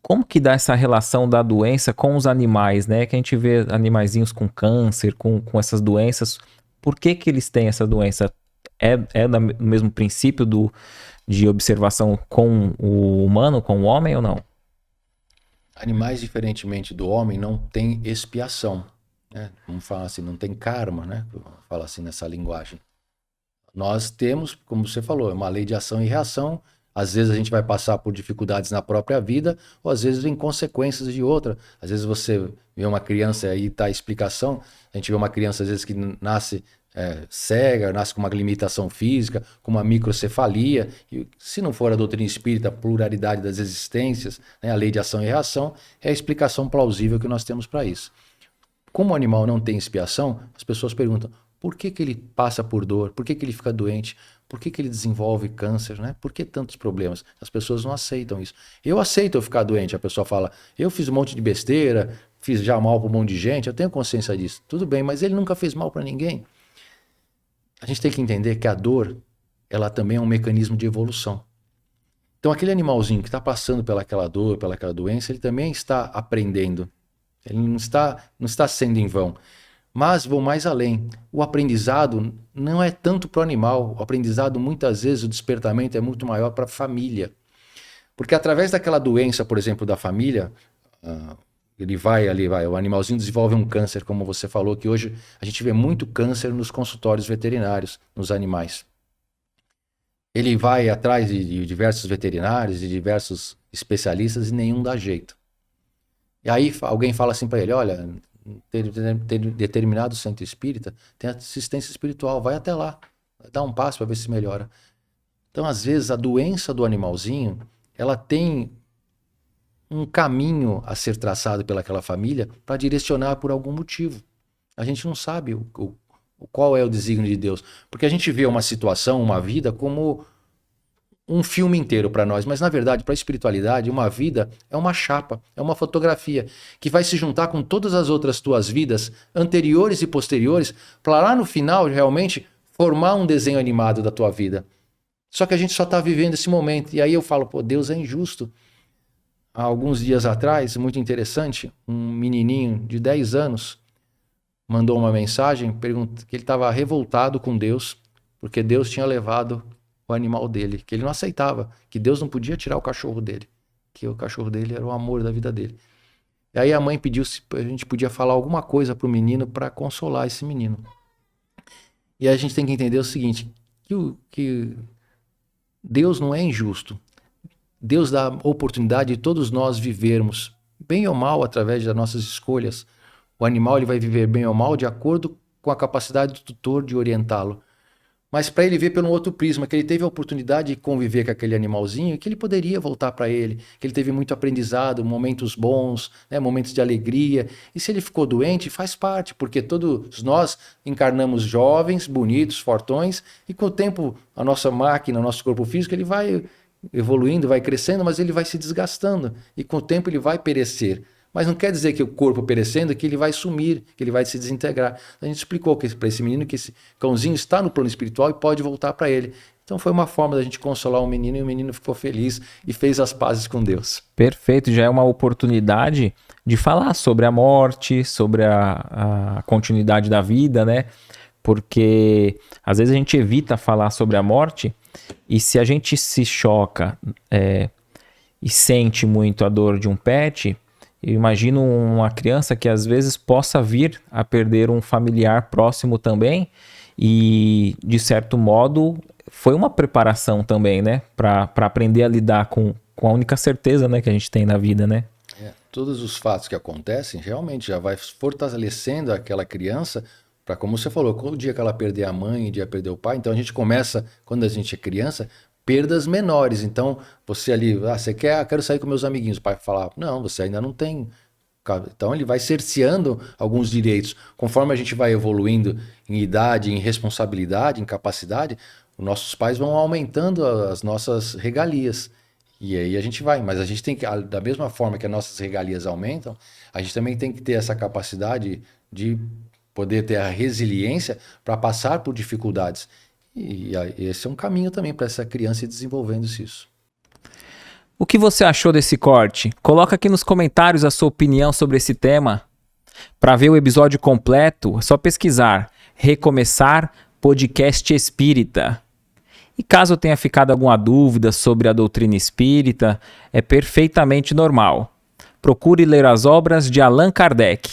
como que dá essa relação da doença com os animais, né? Que a gente vê animaizinhos com câncer, com essas doenças. Por que que eles têm essa doença? É do mesmo princípio de observação com o humano, com o homem ou não? Animais, diferentemente do homem, não têm expiação, né? Vamos falar assim, não tem karma, né? Fala assim nessa linguagem. Nós temos, como você falou, é uma lei de ação e reação. Às vezes a gente vai passar por dificuldades na própria vida, ou às vezes vem consequências de outra. Às vezes você vê uma criança, aí está a explicação, a gente vê uma criança às vezes que nasce cega, nasce com uma limitação física, com uma microcefalia, e se não for a doutrina espírita, a pluralidade das existências, né, a lei de ação e reação, é a explicação plausível que nós temos para isso. Como o animal não tem expiação, as pessoas perguntam por que que ele passa por dor, por que que ele fica doente, por que que ele desenvolve câncer, né? Por que tantos problemas? As pessoas não aceitam isso. Eu aceito eu ficar doente, a pessoa fala, eu fiz um monte de besteira, fiz já mal para um monte de gente, eu tenho consciência disso. Tudo bem, mas ele nunca fez mal para ninguém. A gente tem que entender que a dor, ela também é um mecanismo de evolução. Então aquele animalzinho que está passando pelaquela dor, pelaquela doença, ele também está aprendendo. Ele não está sendo em vão. Mas vou mais além. O aprendizado não é tanto para o animal. O aprendizado, muitas vezes, o despertamento é muito maior para a família. Porque através daquela doença, por exemplo, da família, ele vai ali, o animalzinho desenvolve um câncer, como você falou, que hoje a gente vê muito câncer nos consultórios veterinários, nos animais. Ele vai atrás de diversos veterinários, de diversos especialistas e nenhum dá jeito. E aí alguém fala assim para ele, olha, tem determinado centro espírita, tem assistência espiritual, vai até lá, dá um passo para ver se melhora. Então, às vezes, a doença do animalzinho, ela tem um caminho a ser traçado pelaquela família para direcionar por algum motivo. A gente não sabe qual é o desígnio de Deus, porque a gente vê uma situação, uma vida como um filme inteiro para nós, mas na verdade, para a espiritualidade, uma vida é uma chapa, é uma fotografia que vai se juntar com todas as outras tuas vidas anteriores e posteriores, para lá no final realmente formar um desenho animado da tua vida. Só que a gente só está vivendo esse momento. E aí eu falo, pô, Deus é injusto. Há alguns dias atrás, muito interessante, um menininho de 10 anos mandou uma mensagem que ele estava revoltado com Deus, porque Deus tinha levado o animal dele, que ele não aceitava, que Deus não podia tirar o cachorro dele, que o cachorro dele era o amor da vida dele. E aí a mãe pediu se a gente podia falar alguma coisa para o menino para consolar esse menino. E a gente tem que entender o seguinte, que Deus não é injusto. Deus dá a oportunidade de todos nós vivermos, bem ou mal, através das nossas escolhas. O animal ele vai viver bem ou mal de acordo com a capacidade do tutor de orientá-lo. Mas para ele ver pelo outro prisma, que ele teve a oportunidade de conviver com aquele animalzinho, que ele poderia voltar para ele, que ele teve muito aprendizado, momentos bons, né, momentos de alegria. E se ele ficou doente, faz parte, porque todos nós encarnamos jovens, bonitos, fortões, e com o tempo a nossa máquina, o nosso corpo físico, ele vai evoluindo, vai crescendo, mas ele vai se desgastando, e com o tempo ele vai perecer. Mas não quer dizer que o corpo perecendo, que ele vai sumir, que ele vai se desintegrar. A gente explicou para esse menino que esse cãozinho está no plano espiritual e pode voltar para ele. Então foi uma forma da gente consolar o menino e o menino ficou feliz e fez as pazes com Deus. Perfeito, já é uma oportunidade de falar sobre a morte, sobre a continuidade da vida, né? Porque às vezes a gente evita falar sobre a morte e se a gente se choca e sente muito a dor de um pet, eu imagino uma criança que às vezes possa vir a perder um familiar próximo também e, de certo modo, foi uma preparação também, né? Para aprender a lidar com a única certeza, né, que a gente tem na vida, né? Todos os fatos que acontecem realmente já vai fortalecendo aquela criança para, como você falou, o dia que ela perder a mãe, o dia que perder o pai, então a gente começa, quando a gente é criança, perdas menores. Então, você ali, você quer, quero sair com meus amiguinhos. O pai fala, não, você ainda não tem. Então, ele vai cerceando alguns direitos. Conforme a gente vai evoluindo em idade, em responsabilidade, em capacidade, os nossos pais vão aumentando as nossas regalias. E aí a gente vai, mas a gente tem que, da mesma forma que as nossas regalias aumentam, a gente também tem que ter essa capacidade de poder ter a resiliência para passar por dificuldades. E esse é um caminho também para essa criança ir desenvolvendo isso. O que você achou desse corte? Coloca aqui nos comentários a sua opinião sobre esse tema. Para ver o episódio completo, é só pesquisar Recomeçar Podcast Espírita. E caso tenha ficado alguma dúvida sobre a doutrina espírita, é perfeitamente normal. Procure ler as obras de Allan Kardec.